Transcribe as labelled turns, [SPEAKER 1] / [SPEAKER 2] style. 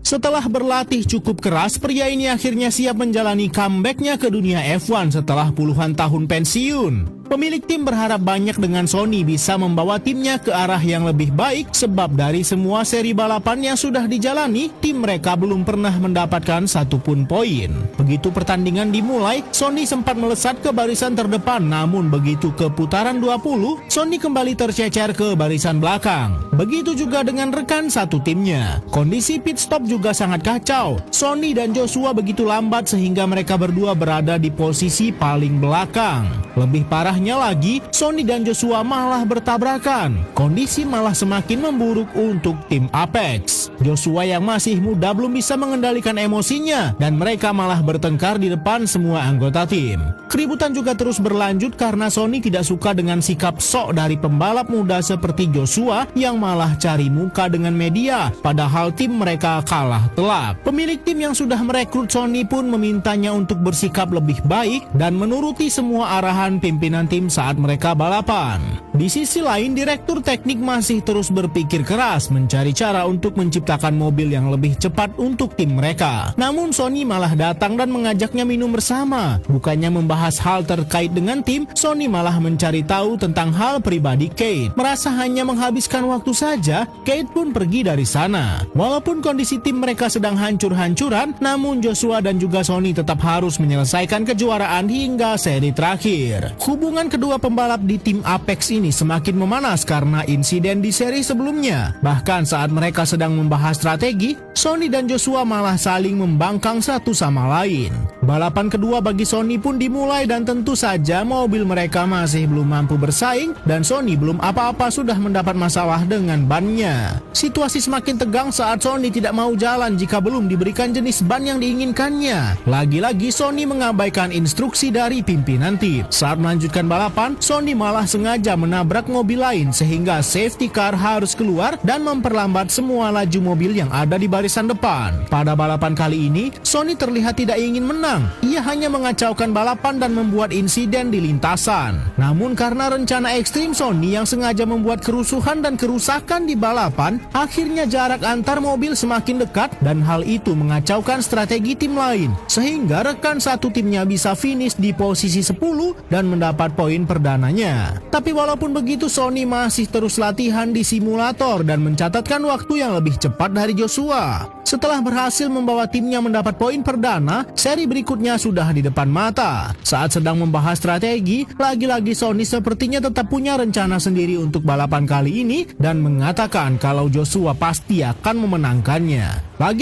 [SPEAKER 1] Setelah berlatih cukup keras, pria ini akhirnya siap menjalani comeback-nya ke dunia F1 setelah puluhan tahun pensiun. Pemilik tim berharap banyak dengan Sony bisa membawa timnya ke arah yang lebih baik sebab dari semua seri balapan yang sudah dijalani, tim mereka belum pernah mendapatkan satupun poin. Begitu pertandingan dimulai, Sony sempat melesat ke barisan terdepan, namun begitu ke putaran 20, Sony kembali tercecer ke barisan belakang. Begitu juga dengan rekan satu timnya. Kondisi pit stop juga sangat kacau. Sony dan Joshua begitu lambat sehingga mereka berdua berada di posisi paling belakang. Lebih parahnya lagi, Sony dan Joshua malah bertabrakan. Kondisi malah semakin memburuk untuk tim Apex. Joshua yang masih muda belum bisa mengendalikan emosinya dan mereka malah bertengkar di depan semua anggota tim. Keributan juga terus berlanjut karena Sony tidak suka dengan sikap sok dari pembalap muda seperti Joshua yang malah cari muka dengan media, padahal tim mereka kalah telak. Pemilik tim yang sudah merekrut Sony pun memintanya untuk bersikap lebih baik dan menuruti semua arahan pimpinan tim saat mereka balapan. Di sisi lain, direktur teknik masih terus berpikir keras mencari cara untuk menciptakan mobil yang lebih cepat untuk tim mereka. Namun Sony malah datang dan mengajaknya minum bersama. Bukannya membahas hal terkait dengan tim, Sony malah mencari tahu tentang hal pribadi Kate. Merasa hanya menghabiskan waktu saja, Kate pun pergi dari sana. Walaupun kondisi tim mereka sedang hancur-hancuran, namun Joshua dan juga Sony tetap harus menyelesaikan kejuaraan hingga seri terakhir. Hubungan kedua pembalap di tim Apex ini semakin memanas karena insiden di seri sebelumnya. Bahkan saat mereka sedang membahas strategi, Sony dan Joshua malah saling membangkang satu sama lain. Balapan kedua bagi Sony pun dimulai dan tentu saja mobil mereka masih belum mampu bersaing dan Sony belum apa-apa sudah mendapat masalah dengan bannya. Situasi semakin tegang saat Sony tidak mau jalan jika belum diberikan jenis ban yang diinginkannya. Lagi-lagi Sony mengabaikan instruksi dari pimpinan tim. Saat melanjutkan balapan, Sony malah sengaja menabrak mobil lain sehingga safety car harus keluar dan memperlambat semua laju mobil yang ada di barisan depan. Pada balapan kali ini, Sony terlihat tidak ingin menang. Ia hanya mengacaukan balapan dan membuat insiden di lintasan. Namun karena rencana ekstrim Sony yang sengaja membuat kerusuhan dan kerusakan di balapan, akhirnya jarak antar mobil semakin dekat dan hal itu mengacaukan strategi tim lain. Sehingga rekan satu timnya bisa finish di posisi 10 dan mendapat poin perdananya. Tapi walaupun begitu, Sony masih terus latihan di simulator dan mencatatkan waktu yang lebih cepat dari Joshua. Setelah berhasil membawa timnya mendapat poin perdana, seri berikutnya sudah di depan mata. Saat sedang membahas strategi, lagi-lagi Sony sepertinya tetap punya rencana sendiri untuk balapan kali ini dan mengatakan kalau Joshua pasti akan memenangkannya. Lagi